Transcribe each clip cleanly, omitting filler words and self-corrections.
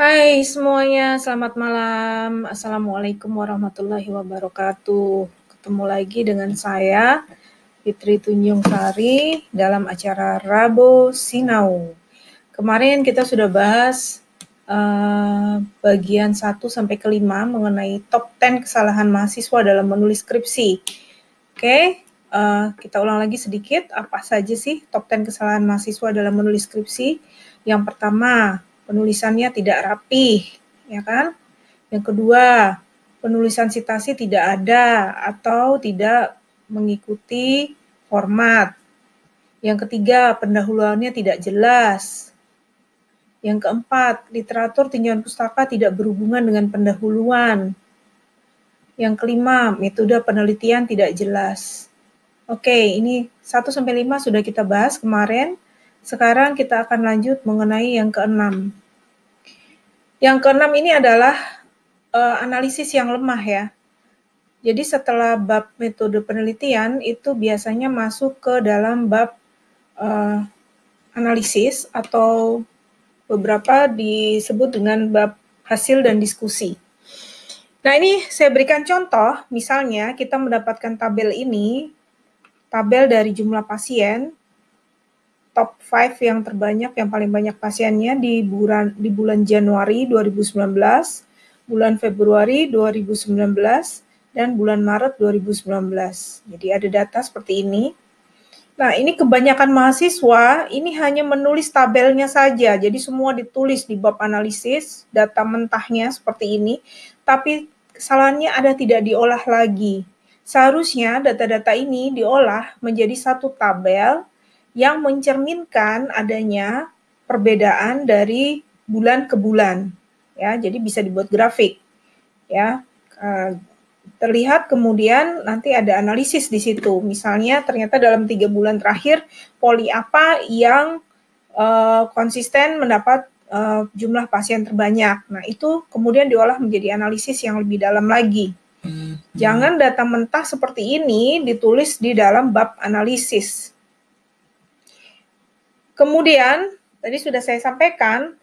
Hai semuanya, selamat malam. Assalamualaikum warahmatullahi wabarakatuh. Ketemu lagi dengan saya, Fitri Tunjung Sari, dalam acara Rabo Sinau. Kemarin kita sudah bahas bagian 1 sampai ke 5 mengenai top 10 kesalahan mahasiswa dalam menulis skripsi. Oke, kita ulang lagi sedikit, apa saja sih top 10 kesalahan mahasiswa dalam menulis skripsi. Yang pertama, penulisannya tidak rapih, ya kan? Yang kedua, penulisan sitasi tidak ada atau tidak mengikuti format. Yang ketiga, pendahuluannya tidak jelas. Yang keempat, literatur tinjauan pustaka tidak berhubungan dengan pendahuluan. Yang kelima, metode penelitian tidak jelas. Oke, ini 1-5 sudah kita bahas kemarin. Sekarang kita akan lanjut mengenai yang keenam. Yang keenam ini adalah analisis yang lemah ya. Jadi setelah bab metode penelitian itu biasanya masuk ke dalam bab analisis atau beberapa disebut dengan bab hasil dan diskusi. Nah, ini saya berikan contoh, misalnya kita mendapatkan tabel ini, tabel dari jumlah pasien, top 5 yang terbanyak, yang paling banyak pasiennya di bulan Januari 2019, bulan Februari 2019, dan bulan Maret 2019. Jadi ada data seperti ini. Nah, ini kebanyakan mahasiswa, ini hanya menulis tabelnya saja, jadi semua ditulis di bab analisis, data mentahnya seperti ini, tapi kesalahannya ada tidak diolah lagi. Seharusnya data-data ini diolah menjadi satu tabel yang mencerminkan adanya perbedaan dari bulan ke bulan, ya, jadi bisa dibuat grafik, ya. Terlihat kemudian nanti ada analisis di situ. Misalnya ternyata dalam 3 bulan terakhir poli apa yang konsisten mendapat jumlah pasien terbanyak. Nah, itu kemudian diolah menjadi analisis yang lebih dalam lagi. Jangan data mentah seperti ini ditulis di dalam bab analisis. Kemudian, tadi sudah saya sampaikan,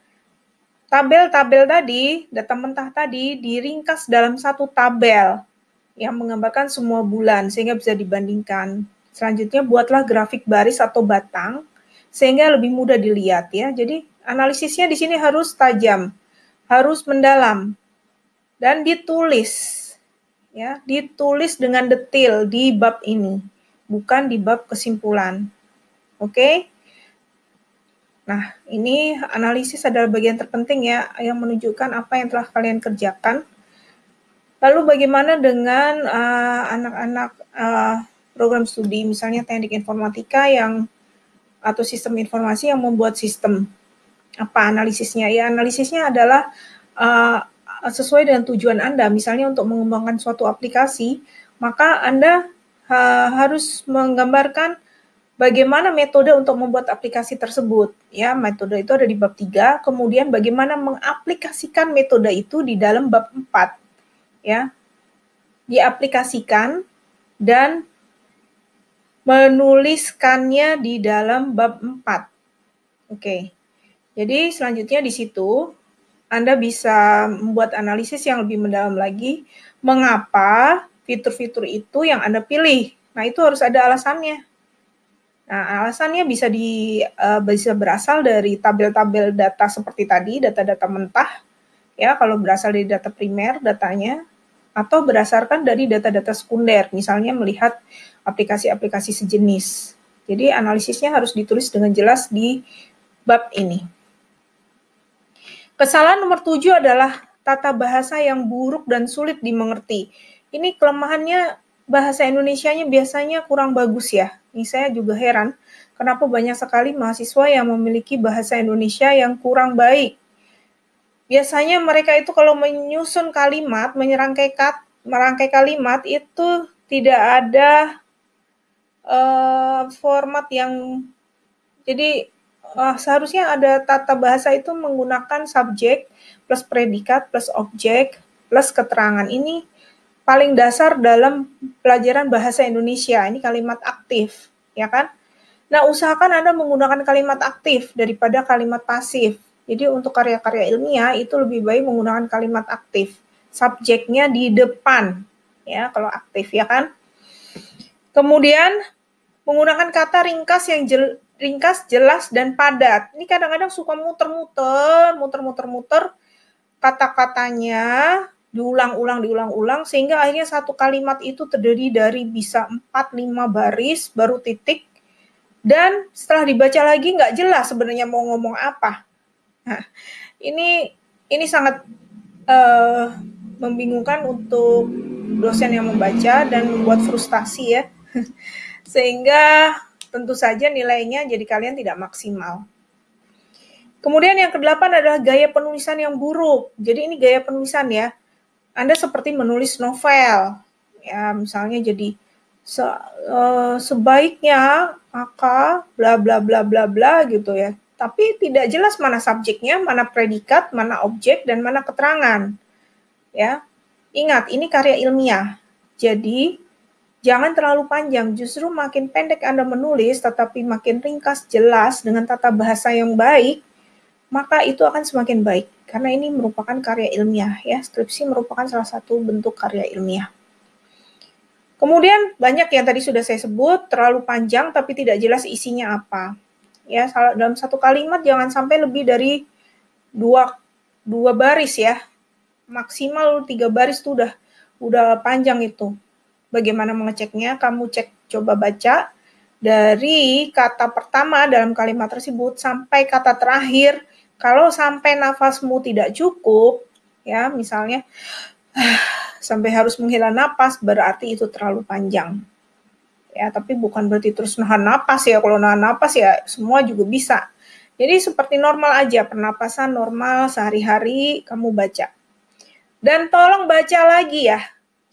tabel-tabel tadi, data mentah tadi diringkas dalam satu tabel yang menggambarkan semua bulan sehingga bisa dibandingkan. Selanjutnya buatlah grafik baris atau batang sehingga lebih mudah dilihat ya. Jadi analisisnya di sini harus tajam, harus mendalam dan ditulis ya, ditulis dengan detail di bab ini, bukan di bab kesimpulan. Oke? Nah, ini analisis adalah bagian terpenting ya yang menunjukkan apa yang telah kalian kerjakan. Lalu bagaimana dengan anak-anak program studi, misalnya teknik informatika atau sistem informasi yang membuat sistem? Apa analisisnya? Ya, analisisnya adalah sesuai dengan tujuan Anda. Misalnya untuk mengembangkan suatu aplikasi, maka Anda harus menggambarkan bagaimana metode untuk membuat aplikasi tersebut. Ya, metode itu ada di bab 3, kemudian bagaimana mengaplikasikan metode itu di dalam bab 4. Ya, diaplikasikan dan menuliskannya di dalam bab 4. Oke. Jadi selanjutnya di situ Anda bisa membuat analisis yang lebih mendalam lagi, mengapa fitur-fitur itu yang Anda pilih. Nah, itu harus ada alasannya. Nah, alasannya bisa berasal dari tabel-tabel data seperti tadi, data-data mentah, ya, kalau berasal dari data primer datanya, atau berdasarkan dari data-data sekunder, misalnya melihat aplikasi-aplikasi sejenis. Jadi analisisnya harus ditulis dengan jelas di bab ini. Kesalahan nomor 7 adalah tata bahasa yang buruk dan sulit dimengerti. Ini kelemahannya bahasa Indonesianya biasanya kurang bagus ya. Ini saya juga heran, kenapa banyak sekali mahasiswa yang memiliki bahasa Indonesia yang kurang baik. Biasanya mereka itu kalau menyusun kalimat, merangkai kalimat itu tidak ada format yang, jadi seharusnya ada tata bahasa itu menggunakan subjek plus predikat plus objek plus keterangan. Ini paling dasar dalam pelajaran bahasa Indonesia, ini kalimat aktif, ya kan? Nah, usahakan Anda menggunakan kalimat aktif daripada kalimat pasif. Jadi untuk karya-karya ilmiah itu lebih baik menggunakan kalimat aktif. Subjeknya di depan, ya kalau aktif ya kan. Kemudian menggunakan kata ringkas yang ringkas, jelas, dan padat. Ini kadang-kadang suka muter-muter kata-katanya, diulang-ulang, sehingga akhirnya satu kalimat itu terdiri dari bisa 4-5 baris, baru titik, dan setelah dibaca lagi nggak jelas sebenarnya mau ngomong apa. Nah, ini sangat membingungkan untuk dosen yang membaca dan membuat frustasi ya. Sehingga tentu saja nilainya jadi kalian tidak maksimal. Kemudian yang kedelapan adalah gaya penulisan yang buruk. Jadi ini gaya penulisan ya. Anda seperti menulis novel. Ya, misalnya jadi sebaiknya maka bla bla bla bla bla gitu ya. Tapi tidak jelas mana subjeknya, mana predikat, mana objek, dan mana keterangan. Ya. Ingat, ini karya ilmiah. Jadi jangan terlalu panjang, justru makin pendek Anda menulis, tetapi makin ringkas, jelas, dengan tata bahasa yang baik, maka itu akan semakin baik. Karena ini merupakan karya ilmiah, ya. Skripsi merupakan salah satu bentuk karya ilmiah. Kemudian banyak yang tadi sudah saya sebut, terlalu panjang tapi tidak jelas isinya apa. Ya, dalam satu kalimat jangan sampai lebih dari dua baris ya. Maksimal 3 baris itu udah panjang itu. Bagaimana mengeceknya? Kamu coba baca dari kata pertama dalam kalimat tersebut sampai kata terakhir. Kalau sampai nafasmu tidak cukup, ya misalnya sampai harus menghela napas, berarti itu terlalu panjang. Ya, tapi bukan berarti terus nahan napas ya. Kalau nahan napas ya semua juga bisa. Jadi seperti normal aja, pernapasan normal sehari-hari kamu baca. Dan tolong baca lagi ya.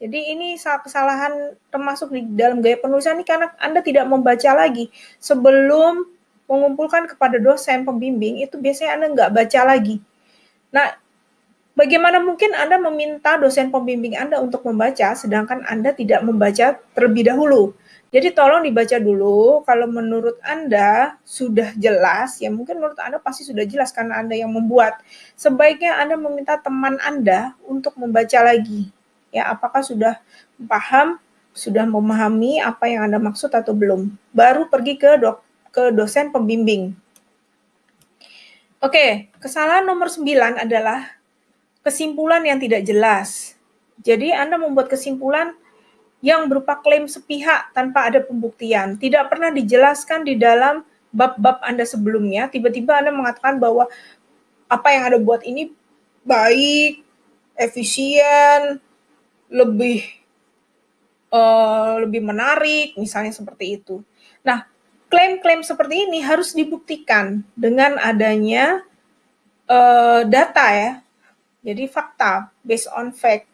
Jadi ini kesalahan termasuk di dalam gaya penulisan ini karena Anda tidak membaca lagi. Sebelum mengumpulkan kepada dosen pembimbing, itu biasanya Anda nggak baca lagi. Nah, bagaimana mungkin Anda meminta dosen pembimbing Anda untuk membaca, sedangkan Anda tidak membaca terlebih dahulu. Jadi tolong dibaca dulu, kalau menurut Anda sudah jelas, ya mungkin menurut Anda pasti sudah jelas karena Anda yang membuat. Sebaiknya Anda meminta teman Anda untuk membaca lagi. Ya, apakah sudah paham, sudah memahami apa yang Anda maksud atau belum. Baru pergi ke dosen pembimbing. Oke, kesalahan nomor 9 adalah kesimpulan yang tidak jelas. Jadi Anda membuat kesimpulan yang berupa klaim sepihak tanpa ada pembuktian. Tidak pernah dijelaskan di dalam bab-bab Anda sebelumnya. Tiba-tiba Anda mengatakan bahwa apa yang Anda buat ini baik, efisien, lebih menarik, misalnya seperti itu. Nah, klaim-klaim seperti ini harus dibuktikan dengan adanya data ya. Jadi fakta, based on fact.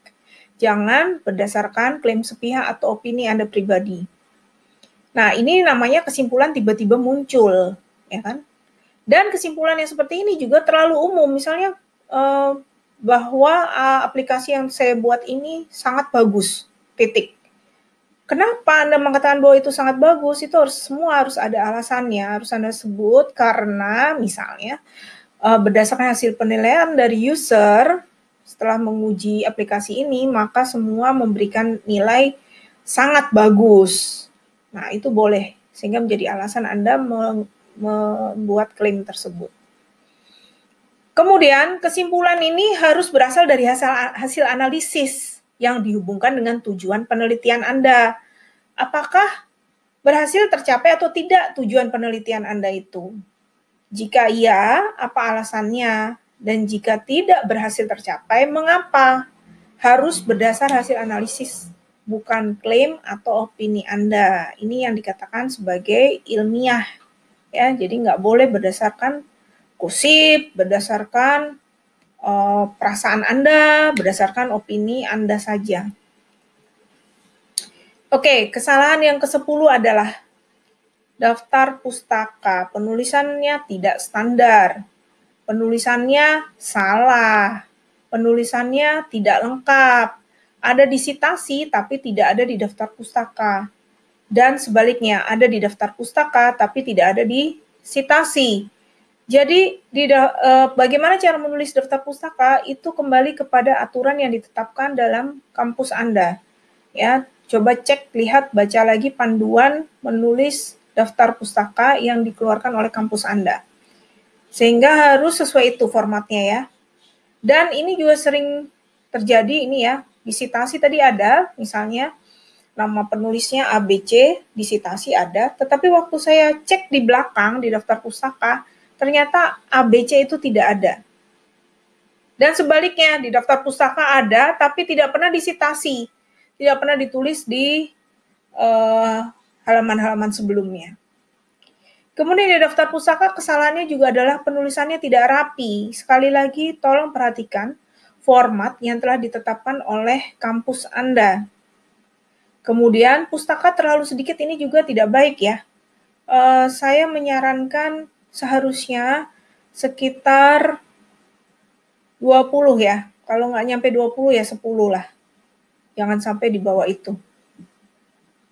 Jangan berdasarkan klaim sepihak atau opini Anda pribadi. Nah, ini namanya kesimpulan tiba-tiba muncul, ya kan? Dan kesimpulan yang seperti ini juga terlalu umum. Misalnya bahwa aplikasi yang saya buat ini sangat bagus, titik. Kenapa Anda mengatakan bahwa itu sangat bagus? Itu semua harus ada alasannya, harus Anda sebut karena misalnya berdasarkan hasil penilaian dari user setelah menguji aplikasi ini, maka semua memberikan nilai sangat bagus. Nah, itu boleh, sehingga menjadi alasan Anda membuat klaim tersebut. Kemudian, kesimpulan ini harus berasal dari hasil analisis yang dihubungkan dengan tujuan penelitian Anda. Apakah berhasil tercapai atau tidak tujuan penelitian Anda itu? Jika iya, apa alasannya? Dan jika tidak berhasil tercapai, mengapa? Harus berdasar hasil analisis, bukan klaim atau opini Anda. Ini yang dikatakan sebagai ilmiah. Ya, jadi nggak boleh berdasarkan gosip, berdasarkan perasaan Anda, berdasarkan opini Anda saja. Oke, kesalahan yang ke-10 adalah daftar pustaka. Penulisannya tidak standar. Penulisannya salah. Penulisannya tidak lengkap. Ada di sitasi tapi tidak ada di daftar pustaka. Dan sebaliknya, ada di daftar pustaka tapi tidak ada di sitasi. Jadi bagaimana cara menulis daftar pustaka itu kembali kepada aturan yang ditetapkan dalam kampus Anda. Ya, coba cek, lihat, baca lagi panduan menulis daftar pustaka yang dikeluarkan oleh kampus Anda. Sehingga harus sesuai itu formatnya ya. Dan ini juga sering terjadi ini ya, di citasi tadi ada, misalnya nama penulisnya ABC, di citasi ada, tetapi waktu saya cek di belakang di daftar pustaka, ternyata ABC itu tidak ada. Dan sebaliknya, di daftar pustaka ada, tapi tidak pernah disitasi, tidak pernah ditulis di halaman-halaman sebelumnya. Kemudian di daftar pustaka kesalahannya juga adalah penulisannya tidak rapi. Sekali lagi, tolong perhatikan format yang telah ditetapkan oleh kampus Anda. Kemudian pustaka terlalu sedikit ini juga tidak baik ya. Saya menyarankan seharusnya sekitar 20 ya. Kalau nggak nyampe 20 ya 10 lah. Jangan sampai di bawah itu.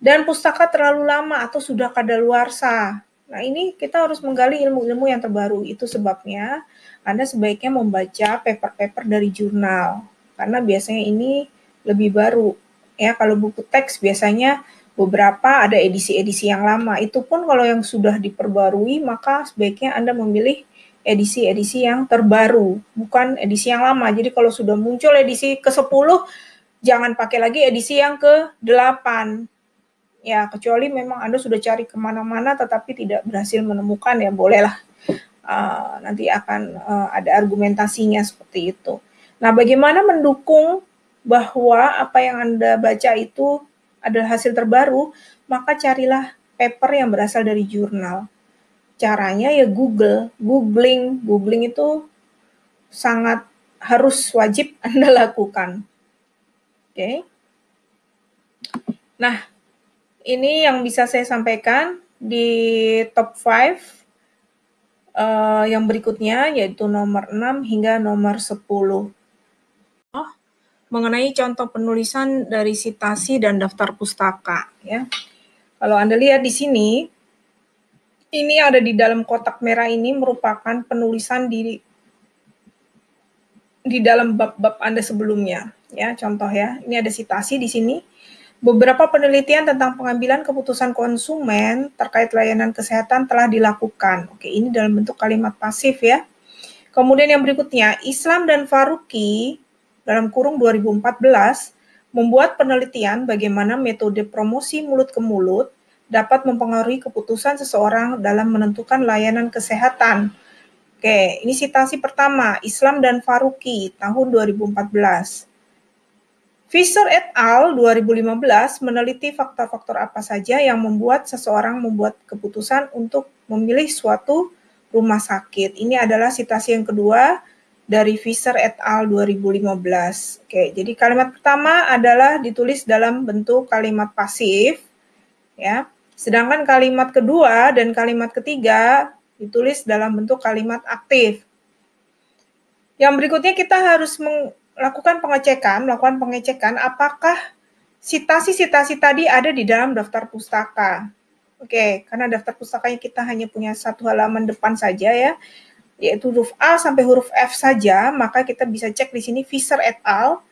Dan pustaka terlalu lama atau sudah kadaluarsa. Nah, ini kita harus menggali ilmu-ilmu yang terbaru. Itu sebabnya Anda sebaiknya membaca paper-paper dari jurnal. Karena biasanya ini lebih baru. Ya, kalau buku teks biasanya beberapa ada edisi-edisi yang lama. Itu pun kalau yang sudah diperbarui, maka sebaiknya Anda memilih edisi-edisi yang terbaru, bukan edisi yang lama. Jadi kalau sudah muncul edisi ke-10, jangan pakai lagi edisi yang ke-8. Ya, kecuali memang Anda sudah cari kemana-mana tetapi tidak berhasil menemukan, ya bolehlah. Nanti akan ada argumentasinya seperti itu. Nah, bagaimana mendukung bahwa apa yang Anda baca itu adalah hasil terbaru, maka carilah paper yang berasal dari jurnal. Caranya ya googling itu sangat harus wajib Anda lakukan. Oke. Nah, ini yang bisa saya sampaikan di top 5 yang berikutnya, yaitu nomor 6 hingga nomor 10. Mengenai contoh penulisan dari citasi dan daftar pustaka. Ya. Kalau Anda lihat di sini, ini ada di dalam kotak merah ini merupakan penulisan di dalam bab-bab Anda sebelumnya. Ya, contoh ya, ini ada citasi di sini. Beberapa penelitian tentang pengambilan keputusan konsumen terkait layanan kesehatan telah dilakukan. Oke, ini dalam bentuk kalimat pasif ya. Kemudian yang berikutnya, Islam dan Faruqi dalam kurung 2014 membuat penelitian bagaimana metode promosi mulut ke mulut dapat mempengaruhi keputusan seseorang dalam menentukan layanan kesehatan. Oke, ini citasi pertama, Islam dan Faruqi tahun 2014. Fisher et al. 2015 meneliti faktor-faktor apa saja yang membuat seseorang membuat keputusan untuk memilih suatu rumah sakit. Ini adalah citasi yang kedua dari Fisher et al. 2015. Oke, jadi kalimat pertama adalah ditulis dalam bentuk kalimat pasif, ya. Sedangkan kalimat kedua dan kalimat ketiga ditulis dalam bentuk kalimat aktif. Yang berikutnya kita harus melakukan pengecekan apakah citasi-citasi tadi ada di dalam daftar pustaka. Oke, karena daftar pustakanya kita hanya punya satu halaman depan saja ya, yaitu huruf A sampai huruf F saja, maka kita bisa cek di sini Fisher et al.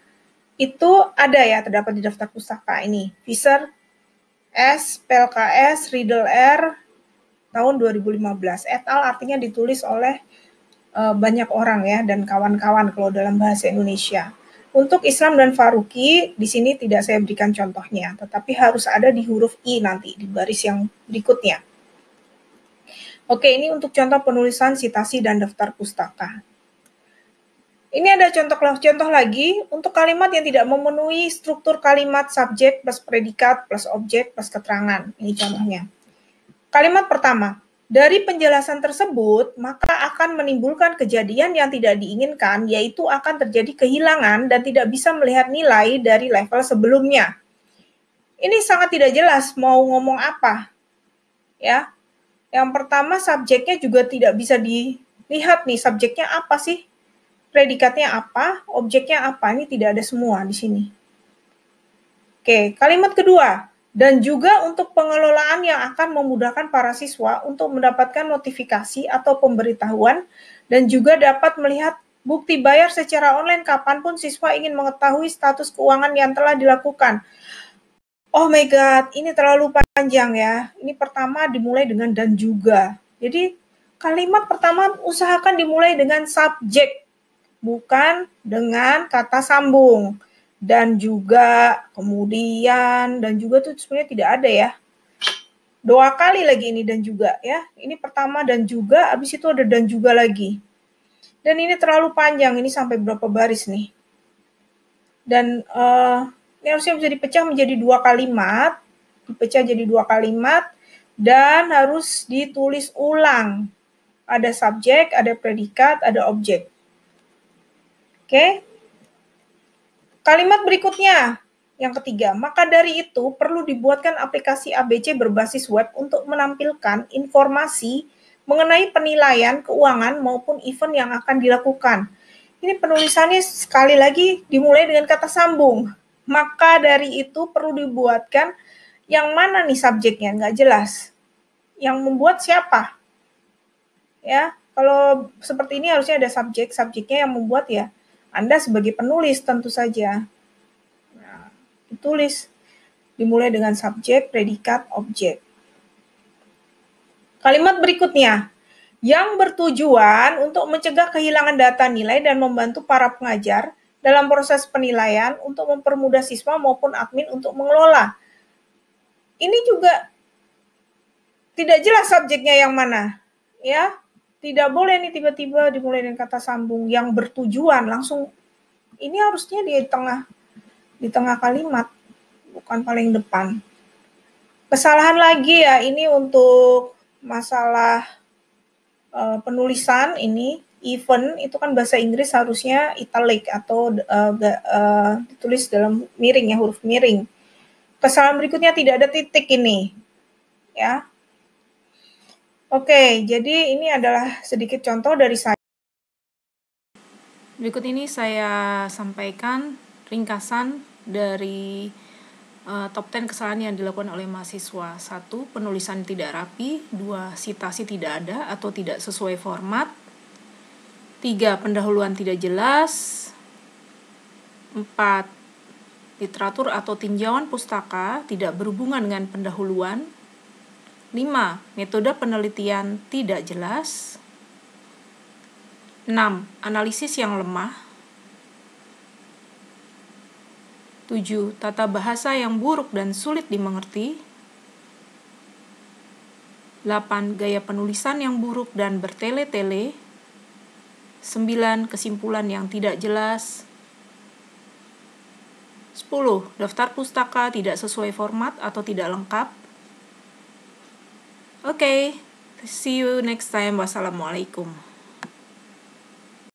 Itu ada ya, terdapat di daftar pustaka ini. Fisher S, PLKS, Riddle R, tahun 2015. Et al. Artinya ditulis oleh banyak orang ya dan kawan-kawan kalau dalam bahasa Indonesia. Untuk Islam dan Faruqi di sini tidak saya berikan contohnya, tetapi harus ada di huruf I nanti di baris yang berikutnya. Oke, ini untuk contoh penulisan citasi dan daftar pustaka. Ini ada contoh lagi untuk kalimat yang tidak memenuhi struktur kalimat subjek plus predikat plus objek plus keterangan. Ini contohnya. Kalimat pertama, dari penjelasan tersebut, maka akan menimbulkan kejadian yang tidak diinginkan, yaitu akan terjadi kehilangan dan tidak bisa melihat nilai dari level sebelumnya. Ini sangat tidak jelas mau ngomong apa. Ya. Yang pertama, subjeknya juga tidak bisa dilihat nih, subjeknya apa sih? Predikatnya apa? Objeknya apa? Ini tidak ada semua di sini. Oke, kalimat kedua. dan juga untuk pengelolaan yang akan memudahkan para siswa untuk mendapatkan notifikasi atau pemberitahuan dan juga dapat melihat bukti bayar secara online kapanpun siswa ingin mengetahui status keuangan yang telah dilakukan. Oh my God, ini terlalu panjang ya. Ini pertama dimulai dengan dan juga. Jadi kalimat pertama usahakan dimulai dengan subjek, bukan dengan kata sambung. Dan juga, kemudian, dan juga itu sebenarnya tidak ada ya. 2 kali lagi ini dan juga ya. Ini pertama dan juga, habis itu ada dan juga lagi. Dan ini terlalu panjang, ini sampai berapa baris nih. Dan ini harusnya bisa dipecah menjadi 2 kalimat, dipecah jadi 2 kalimat, dan harus ditulis ulang. Ada subjek, ada predikat, ada objek. Oke? Kalimat berikutnya, yang ketiga, maka dari itu perlu dibuatkan aplikasi ABC berbasis web untuk menampilkan informasi mengenai penilaian keuangan maupun event yang akan dilakukan. Ini penulisannya sekali lagi dimulai dengan kata sambung. Maka dari itu perlu dibuatkan yang mana nih subjeknya, nggak jelas. Yang membuat siapa? Ya, kalau seperti ini harusnya ada subjek, subjeknya yang membuat ya Anda sebagai penulis tentu saja. Nah, ditulis dimulai dengan subjek, predikat, objek. Kalimat berikutnya, yang bertujuan untuk mencegah kehilangan data nilai dan membantu para pengajar dalam proses penilaian untuk mempermudah siswa maupun admin untuk mengelola. Ini juga tidak jelas subjeknya yang mana, ya. Tidak boleh nih tiba-tiba dimulai dengan kata sambung yang bertujuan langsung. Ini harusnya di tengah kalimat, bukan paling depan. Kesalahan lagi ya, ini untuk masalah penulisan ini event itu kan bahasa Inggris harusnya italic atau ditulis dalam miring ya, huruf miring. Kesalahan berikutnya tidak ada titik ini ya. Oke, jadi ini adalah sedikit contoh dari saya. Berikut ini saya sampaikan ringkasan dari top 10 kesalahan yang dilakukan oleh mahasiswa. 1. Penulisan tidak rapi. 2. Sitasi tidak ada atau tidak sesuai format. 3. Pendahuluan tidak jelas. 4. Literatur atau tinjauan pustaka tidak berhubungan dengan pendahuluan. 5. Metode penelitian tidak jelas. 6. Analisis yang lemah. 7. Tata bahasa yang buruk dan sulit dimengerti. 8. Gaya penulisan yang buruk dan bertele-tele. 9. Kesimpulan yang tidak jelas. 10. Daftar pustaka tidak sesuai format atau tidak lengkap. Oke, see you next time. Wassalamualaikum.